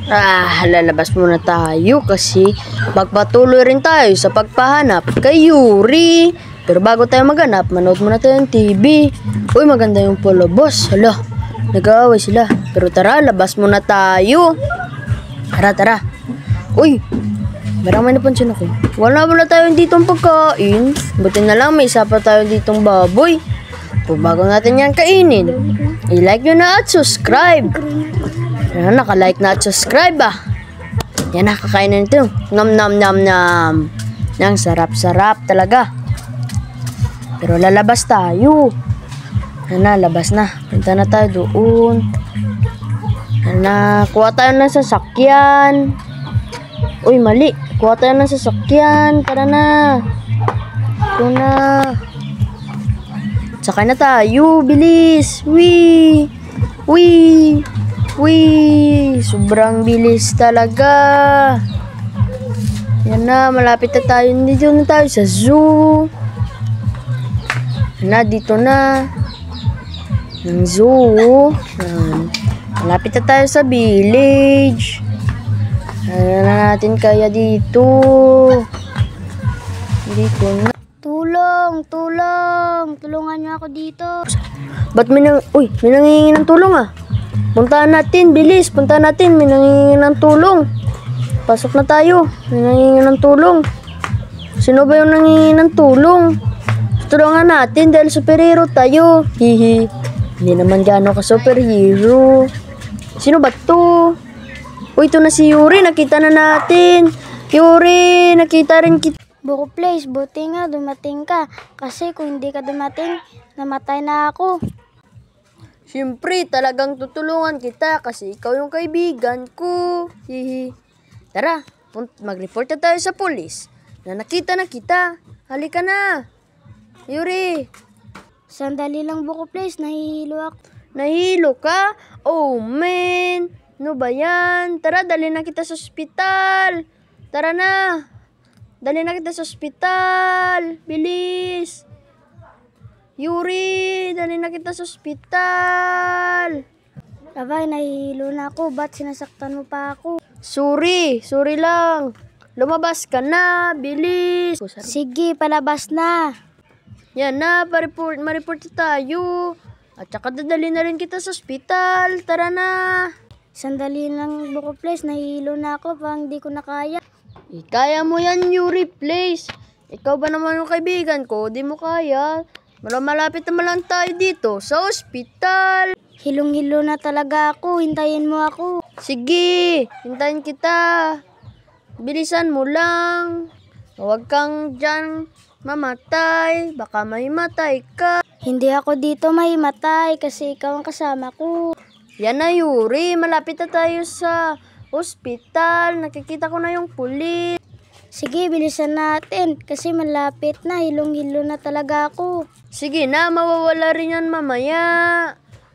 Lalabas muna tayo kasi magpatuloy rin tayo sa pagpahanap kay Yuri. Pero bago tayo maghanap, manood muna tayo ng TV. Uy, maganda yung palabas. Hala, nag-aaway sila. Pero tara, labas muna tayo. Tara. Uy, parang may napansin ako. Wala tayo ditong pagkain. Buti na lang may isa pa tayo ditong baboy. Kung bago natin yan kainin, i-like nyo na at subscribe. Naka-like na at subscribe Yan, nakakain na nito. Nam. Yang sarap-sarap talaga. Pero lalabas tayo. Labas na. Punta na tayo doon. Kuha tayo ng sasakyan. Uy, mali. Kuha tayo ng sasakyan. Tara na. Ito na. Sakay na tayo. Bilis. Wee! Sobrang bilis talaga. Yan na, malapit na tayo. Dito na tayo sa zoo. Dito na. Ang zoo. Malapit na tayo sa village. Ano na natin kaya dito? Dito na. Tulungan niyo ako dito. Ba't may nangingi ng tulong Puntahan natin, bilis. Puntahan natin, may nangingi ng tulong. Pasok na tayo. May nangingi ng tulong. Sino ba yung nangingi ng tulong? Tulungan natin dahil superhero tayo. Hihi. Hindi naman gano'n ka superhero. Sino ba to? Uy, ito na si Yuri. Nakita na natin. Yuri, nakita rin kita. Buko Place, buti nga dumating ka. Kasi kung hindi ka dumating, namatay na ako. Siyempre, talagang tutulungan kita kasi ikaw yung kaibigan ko. Hihi. Tara, mag-report na tayo sa pulis na nakita na kita. Halika na. Yuri. Sandali lang, Buko Place, nahihilo ako. Nahihilo ka? Oh, man. Ano ba yan? Tara, dali na kita sa ospital. Tara na. Dali na kita sa ospital. Bilis. Yuri, dali na kita sa ospital. Abay, nahihilo na ako. Ba't sinasaktan mo pa ako? Sorry lang. Lumabas ka na, bilis. Sige, palabas na. Yan na, ma-report tayo. At saka dadali na rin kita sa ospital. Tara na. Sandali lang, Buko Place. Nahihilo na ako. Parang di ko na kaya. Kaya mo yan, Yuri Place. Ikaw ba naman yung kaibigan ko? Di mo kaya. Malapit naman lang tayo dito sa ospital. Hilong-hilo na talaga ako. Hintayin mo ako. Sige, hintayin kita. Bilisan mo lang. Huwag kang dyan mamatay. Baka mahimatay ka. Hindi ako dito mahimatay kasi ikaw ang kasama ko. Yan na, Yuri. Malapit na tayo sa ospital. Nakikita ko na yung pulis. Sige, bilisan natin kasi malapit na. Hilong-hilo na talaga ako. Sige na, mawawala rin yan mamaya.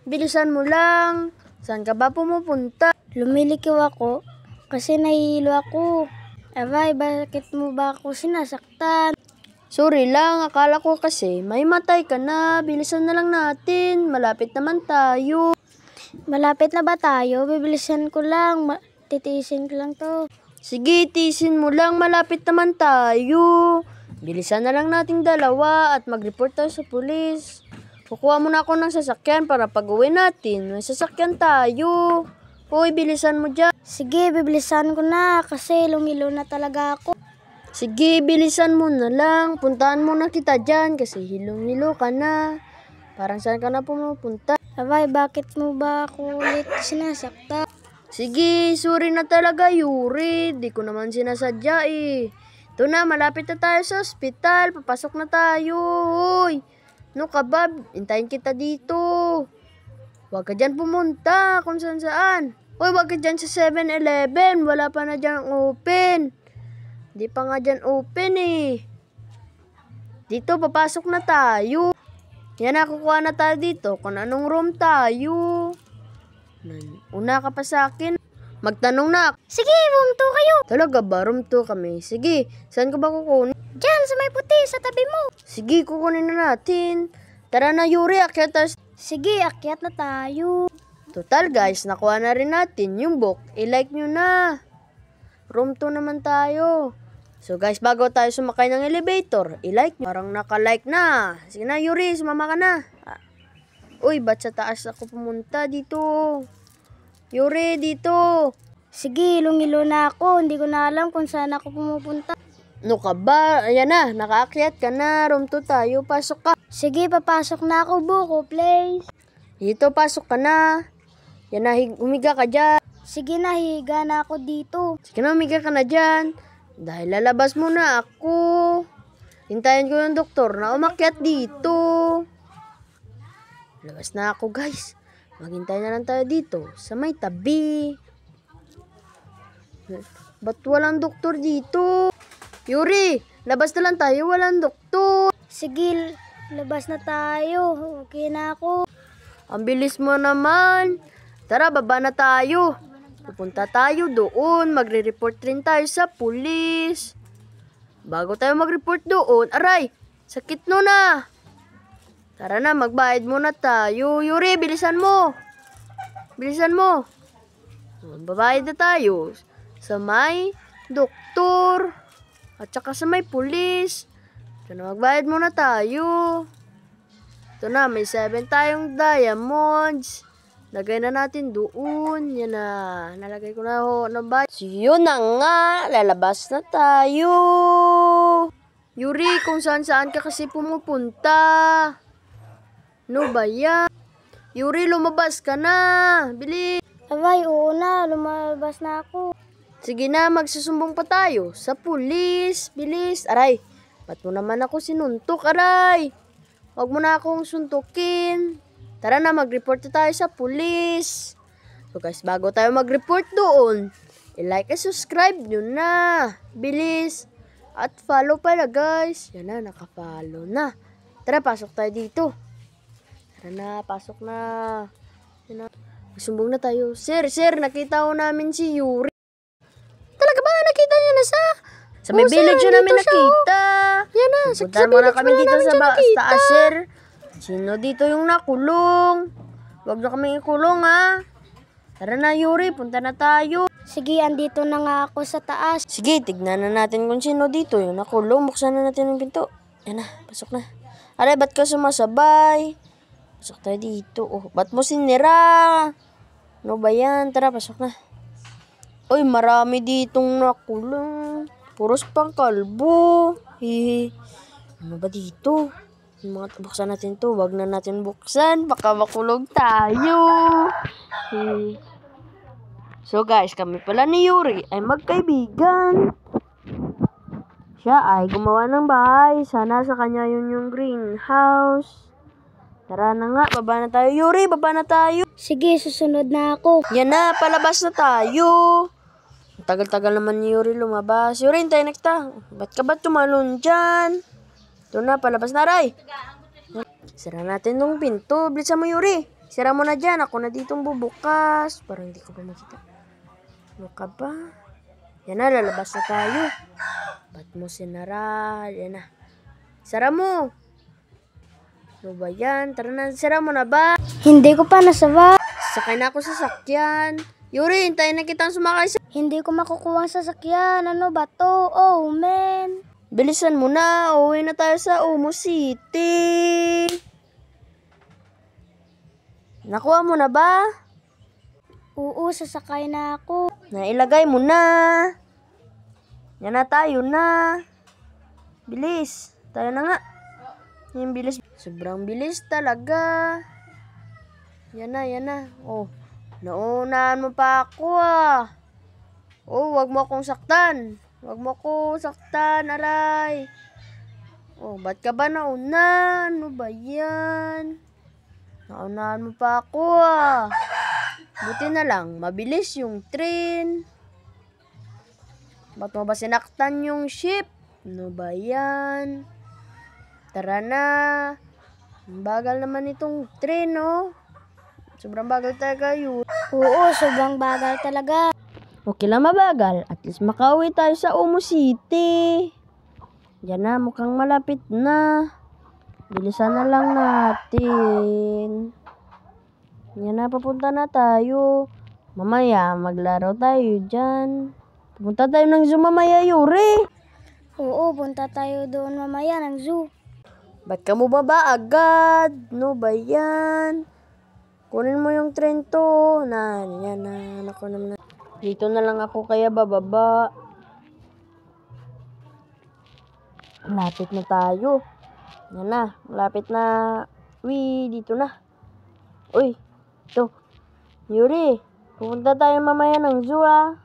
Bilisan mo lang. Saan ka ba pumupunta? Lumilikiw ako kasi nahihilo ako. Abay, bakit mo ba ako sinasaktan? Sorry lang, akala ko kasi may matay ka na. Bilisan na lang natin. Malapit naman tayo. Malapit na ba tayo? Bibilisan ko lang. Titiisin ko lang to. Sige, tiisin mo lang. Malapit naman tayo. Bilisan na lang nating dalawa at mag-report tayo sa pulis. Kukuha muna ako ng sasakyan para pag-uwi natin. May sasakyan tayo. Hoy, bilisan mo dyan. Sige, bibilisan ko na kasi lumilo na talaga ako. Sige, bilisan mo na lang. Puntahan mo na kita dyan kasi hilong-hilo ka na. Parang saan ka na pumupunta? Abay, bakit mo ba ako ulit sinasaktan? Sige, sorry na talaga, Yuri. Di ko naman sinasadya Ito na, malapit na tayo sa ospital. Papasok na tayo. Hoy, ano ka ba? Hintayin kita dito. Huwag ka dyan pumunta kung saan. Hoy, huwag ka dyan sa 7-Eleven. Wala pa na dyan open. Di pa nga dyan open Dito, papasok na tayo. Yan na, kukuha na tayo dito. Kung anong room tayo. Una ka pa sa akin. Magtanong na. Sige, room 2 kayo. Talaga ba? Room 2 kami. Sige, saan ko ba kukunin? Diyan, sa may puti, sa tabi mo. Sige, kukunin na natin. Tara na, Yuri, akyat tayo. Sige, akyat na tayo. Total guys, nakuha na rin natin yung book. I-like nyo na. Room 2 naman tayo. So guys, bago tayo sumakay ng elevator, i-like nyo. Parang naka-like na. Sige na, Yuri, sumama ka na. Uy, ba't sa taas ako pumunta dito? Yuri, dito. Sige, ilong-ilo na ako. Hindi ko na alam kung saan ako pumupunta. No ka ba? Ayan na, nakaakyat ka na. Room 2 tayo, pasok ka. Sige, papasok na ako, buko, please. Dito, pasok ka na. Yan na, humiga ka dyan. Sige na, higa na ako dito. Sige na, humiga ka na dyan. Dahil lalabas muna ako. Hintayin ko yung doktor na umakyat dito. Labas na ako guys. Maghintay na lang tayo dito sa may tabi. Ba't walang doktor dito? Yuri, labas na lang tayo, walang doktor. Sige, labas na tayo. Okay na ako. Ang bilis mo naman. Tara, baba na tayo. Pupunta tayo doon. Magre-report rin tayo sa pulis. Bago tayo mag-report doon, aray, sakit no na. Tara na, magbayad muna tayo. Yuri, bilisan mo. Bilisan mo. Babayad na tayo sa may doktor. At saka sa may pulis. Ito na, magbayad muna tayo. Ito na, may 7 tayong diamonds. Lagay na natin doon. Yan na. Nalagay ko na ho ng bayad. So, yun na nga. Lalabas na tayo. Yuri, kung saan ka kasi pumupunta. No ba yan? Yuri, lumabas ka na. Bilis. Abay, oo na. Lumabas na ako. Sige na, magsusumbong pa tayo sa pulis. Bilis. Aray, ba't mo naman ako sinuntok, aray? Huwag mo na akong suntukin. Tara na, mag-report na tayo sa pulis. So guys, bago tayo mag-report doon, i-like at subscribe nyo na. Bilis. At follow pala guys. Yan na, naka-follow na. Tara, pasok tayo dito. Tara na, pasok na. Yan na. Magsumbong na tayo. Sir, nakita ko namin si Yuri. Talaga ba? Nakita niyo na sa may village yun namin nakita. Yan na, punta muna kami dito sa taas, sir. Sino dito yung nakulong? Huwag na kami ikulong, ha? Tara na, Yuri, punta na tayo. Sige, andito na nga ako sa taas. Sige, tignan na natin kung sino dito yung nakulong. Buksan na natin yung pinto. Yan na, pasok na. Aray, ba't ka sumasabay? Pasok tayo dito. Oh, ba't mo sinira? Ano ba yan? Tara, pasok na. Uy, marami ditong nakulong. Puros pang kalbo. Hihi. Ano ba dito? Buksan natin to. Wag na natin buksan. Baka makulog tayo. Hihi. So guys, kami pala ni Yuri ay magkaibigan. Siya ay gumawa ng bahay. Sana sa kanya yun yung greenhouse. Tara na nga, baba na tayo. Yuri, baba na tayo. Sige, susunod na ako. Yan na, palabas na tayo. Tagal-tagal naman ni Yuri lumabas. Yuri, hintayin na kita. Ba't ka ba tumalon dyan? Ito na, palabas na, Ray. Sira natin tong pinto. Bilisan mo, Yuri. Sira mo na dyan. Ako na ditong bubukas. Parang hindi ko pa makita. Ano ka ba? Yan na, lalabas na tayo. Ba't mo sinara? Yan na. Sara mo. Ano ba yan? Tara na, sira mo na ba? Hindi ko pa nasaba. Sakay na ako sa sakyan. Yuri, hintayin na kitang sumakay sa... Hindi ko makukuha sa sasakyan. Ano ba to? Oh, man. Bilisan mo na. Uwi na tayo sa Umo City. Nakuha mo na ba? Oo, sasakay na ako. Nailagay mo na. Yan na tayo na. Bilis. Tayo na nga. Yung bilis. Sobrang bilis talaga. Yan na. Oh, naunahan mo pa ako ah. Oh, wag mo akong saktan. Wag mo akong saktan, aray. Oh, ba't ka ba nauna? Ano ba yan? Naunahan mo pa ako ah. Buti na lang, mabilis yung train. Ba't mo ba sinaktan yung ship? Ano ba yan? Tara na. Ang bagal naman itong train, no? Sobrang bagal talaga yun. Oo, sobrang bagal talaga. Okay lang mabagal. At least makauwi tayo sa Umo City. Yan na, mukhang malapit na. Bilisan na lang natin. Yan na, papunta na tayo. Mamaya, maglaro tayo dyan. Pupunta tayo ng zoo mamaya, Yuri. Oo, punta tayo doon mamaya ng zoo. Ba't ka mo baba agad? No ba yan? Kunin mo yung tren to. Yan na. Naku naman. Dito na lang ako kaya bababa. Malapit na tayo. Yan na. Malapit na. Uy, dito na. Uy, ito. Yuri, pupunta tayo mamaya ng zoo ah.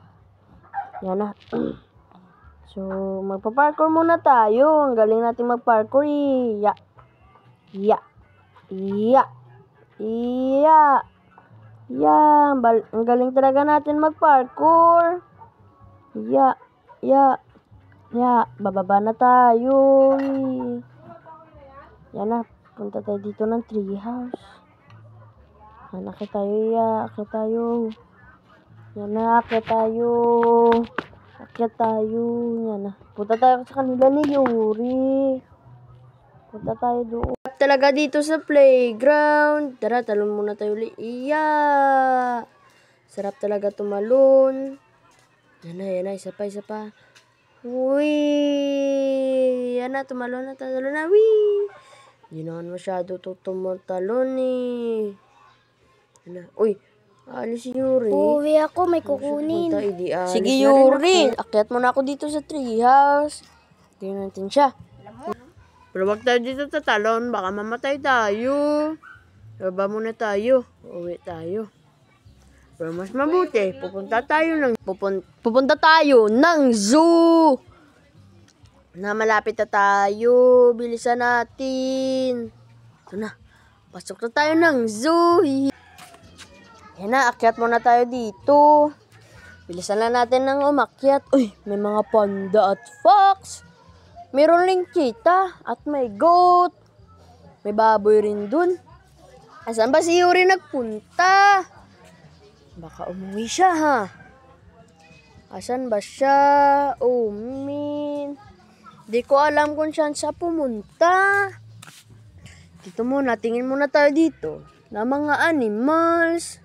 Yan na. So, magpa-parkour muna tayo. Ang galing natin mag-parkour eh. Ya. Ya. Ya. Ya. Ya. Ang galing talaga natin mag-parkour. Ya. Ya. Ya. Bababa na tayo. Yan na. Punta tayo dito ng treehouse. Yan, akit tayo. Ya. Akit tayo. Yan na. Akit tayo. Akyat tayo. Yan na. Punta tayo sa kanila ni Yuri. Punta tayo doon. Talaga dito sa playground. Tara, talon muna tayo ulit. Iya! Sarap talaga tumalon. Yan na. Isa pa. Uy! Yan na, tumalon na. Uy! Hindi naman masyado tumalon eh. Yan na. Uy! Alis si Yuri. Uuwi ako, may kukunin. Sige, Yuri. Akyat muna ako dito sa treehouse. Tingnan natin siya. Pero wag tayo dito sa talon. Baka mamatay tayo. Baba muna tayo. Uuwi tayo. Pero mas mabuti. Pupunta tayo ng zoo. Na malapit na tayo. Bilisan natin. Ito na. Pasok na tayo ng zoo. Yan na, akyat muna tayo dito. Bilisan na natin ng umakyat. Uy, may mga panda at fox. Meron ring cheetah at may goat. May baboy rin dun. Asan ba si Yuri nagpunta? Baka umuwi siya ha. Asan ba siya? Oh, min. Di ko alam kung saan siya pumunta. Dito muna, tingin muna tayo dito. Na mga animals.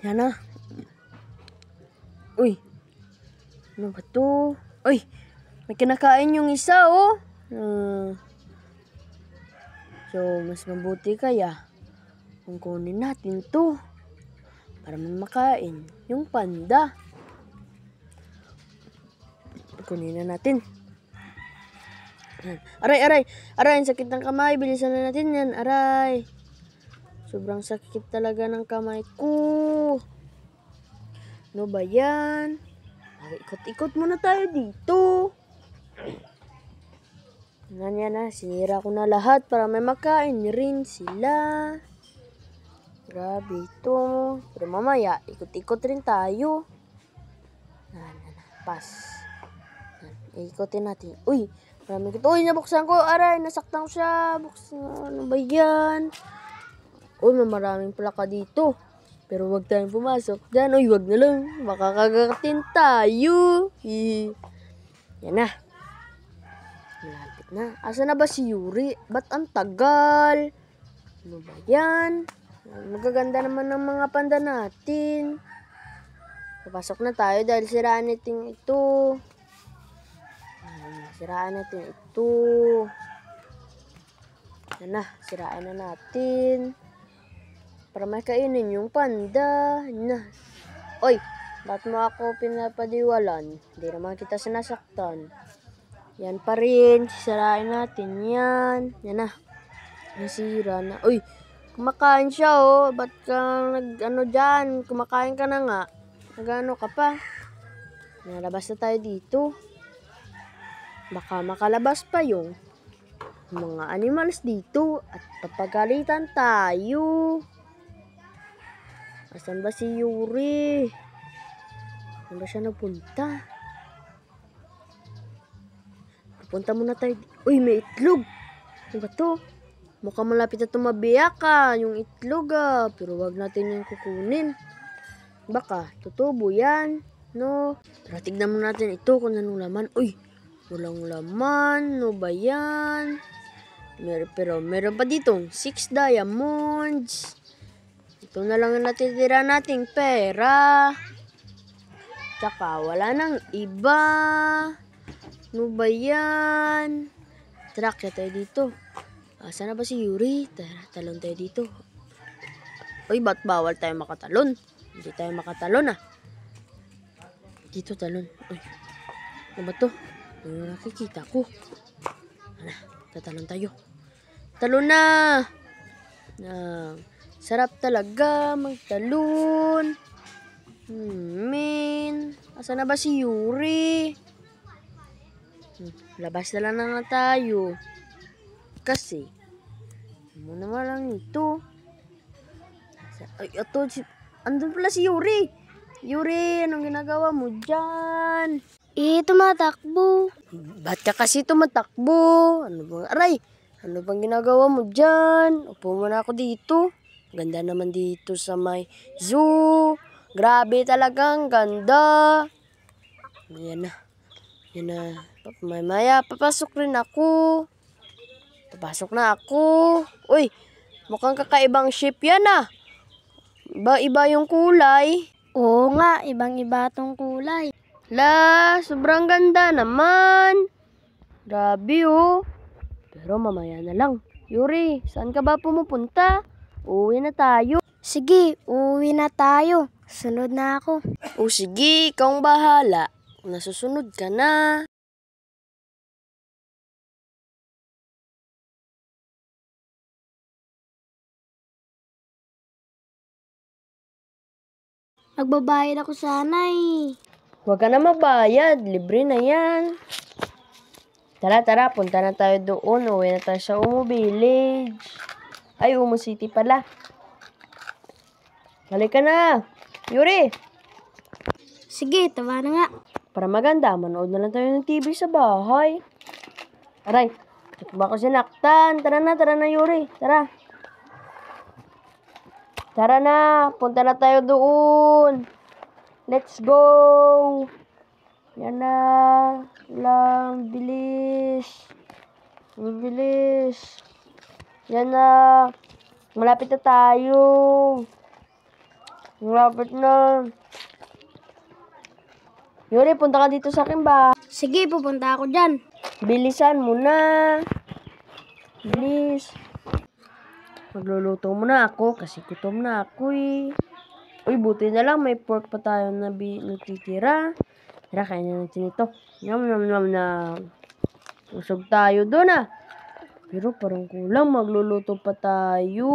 Yan na. Uy. Ano ba to? Uy. May kinakain yung isa oh. So, mas mabuti kaya kung kunin natin to. Para may makain yung panda. Kunin na natin. Aray. Aray, ang sakit ng kamay. Bilisan na natin yan. Aray. Sobrang sakit talaga ng kamay ko. Ano ba yan? Ikot-ikot muna tayo dito. Yan na. Sinira ko na lahat para may makain rin sila. Grabe ito. Pero mamaya, ikot-ikot rin tayo. Pas. Ikotin natin. Uy, marami ko. Uy, nabuksan ko. Aray, nasaktan ko siya. Buksan. Ano ba yan? Uy, maraming plaka dito. Pero wag tayong pumasok dyan. Uy, wag na lang. Makakagatin tayo. Yan na. Malapit na. Asa na ba si Yuri? Ba't ang tagal? Ano ba yan? Magaganda naman ng mga panda natin. Papasok na tayo dahil siraan natin ito. Siraan natin ito. Yan na. Siraan na natin. Para may kainin yung panda. Na. Oy, ba't mo ako pinapadiwalan? Hindi naman kita sinasaktan. Yan pa rin. Sisirain natin yan. Yan na. Nasira na. Uy, kumakain siya oh. Ba't ka dyan? Kumakain ka na nga. Nagano ka pa? Nalabas na tayo dito. Baka makalabas pa yung mga animals dito at papagalitan tayo. Asan ba si Yuri? Saan ba siya nagpunta? Pupunta muna tayo. Uy, may itlog. Ano ba to? Mukhang malapit na tumabiyak yung itlog Pero wag natin yung kukunin. Baka tutubo yan. No? Pero tignan muna natin ito kung anong laman. Uy, walang laman. No ba yan? Pero meron pa ditong 6 diamonds. Ito na lang ang natitira nating pera. Tsaka wala nang iba. Ano ba yan? Tara, kaya tayo dito. Saan na ba si Yuri? Tara, talon tayo dito. Uy, ba't bawal tayo makatalon? Hindi tayo makatalon Dito talon. Uy, ano ba to? Ano nakikita ko? Hala, tatalon tayo. Talon na! Sarap talaga magtalon. Asan na ba si Yuri? Labas na lang nga tayo. Kasi, ano naman lang ito? Ay, ito, andun pala si Yuri. Yuri, anong ginagawa mo dyan? Tumatakbo. Ba't ka kasi tumatakbo? Ano bang, aray, ano bang ginagawa mo dyan? Upo muna ako dito. Ganda naman dito sa may zoo. Grabe talagang ganda. Yan na. Maya, papasok rin ako. Papasok na ako. Uy, mukhang kakaibang ship yan Iba yung kulay. Oo nga, ibang-iba tong kulay. Sobrang ganda naman. Grabe Pero mamaya na lang. Yuri, saan ka ba pumupunta? Uwi na tayo. Sige, uuwi na tayo. Sunod na ako. O sige, ikaw ang bahala. Nasusunod ka na. Magbabayad ako sana Huwag ka na magbayad. Libre na yan. Tara, punta na tayo doon. Uwi na tayo sa Umo Village. Ay, Umo City pala. Halika na. Yuri, Sige, tawa na nga. para maganda, manood na lang tayo ng TV sa bahay. Aray, ito ba ako sinaktan? Tara na, Yuri. Tara. Tara na, punta na tayo doon. Let's go. Yan na. Lang, bilis. Bilis. Yan na. Malapit na tayo. Malapit na. Yuri, punta ka dito sa akin ba? Sige, pupunta ako dyan. Bilisan mo na. Bilis. Magluluto muna ako kasi gutom na ako Uy, buti na lang may pork pa tayo na natitira. Tara, kainin natin ito. Yum. Usog tayo doon Pero parang kulang, magluluto pa tayo.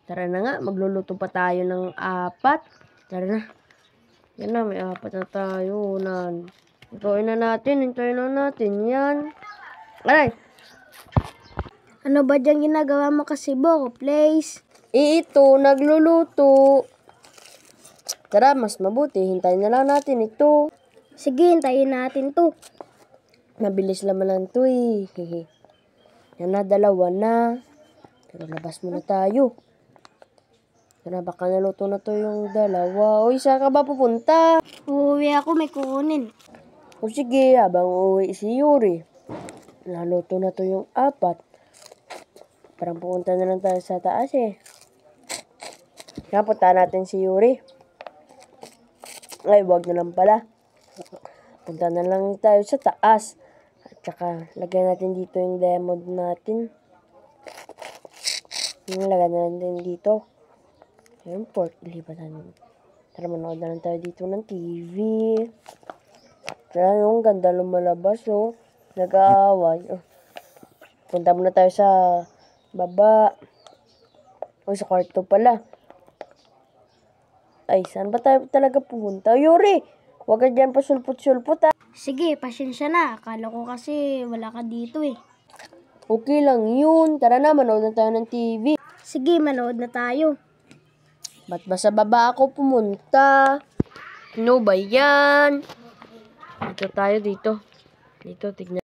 Tara na nga, magluluto pa tayo ng 4. Tara na. Yan na, may 4 na tayo. Hintayin na natin yan. Aray! Ano ba dyan ginagawa mo kasi Boko, please? Ito, nagluluto. Tara, mas mabuti. Hintayin na lang natin ito. Sige, hintayin natin to. Mabilis naman lang ito Hehe. Yan na, 2 na. Pero labas muna tayo. Tara, baka naluto na to yung 2. Uy, saan ka ba pupunta? Uuwi ako, may kukunin. O sige, habang uuwi si Yuri. Naluto na to yung 4. Parang pupunta na lang tayo sa taas Napunta natin si Yuri. Ay, wag na lang pala. Punta na lang tayo sa taas. At saka, lagyan natin dito yung diamond natin. Lagyan na natin dito. Yung pork, ilipatan. Tara, manood na lang tayo dito ng TV. Tara, yung ganda lumalabas, Nag-aaway. Punta muna tayo sa baba. Sa kwarto pala. Ay, saan ba tayo talaga pumunta? Yuri, huwag ka dyan pasulpot-sulpot Sige, pasensya na. Akala ko kasi wala ka dito Okay lang yun. Tara na, manood na tayo ng TV. Sige, manood na tayo. Ba't ba sa baba ako pumunta? Ano ba yan? Dito tayo, dito. Dito, tignan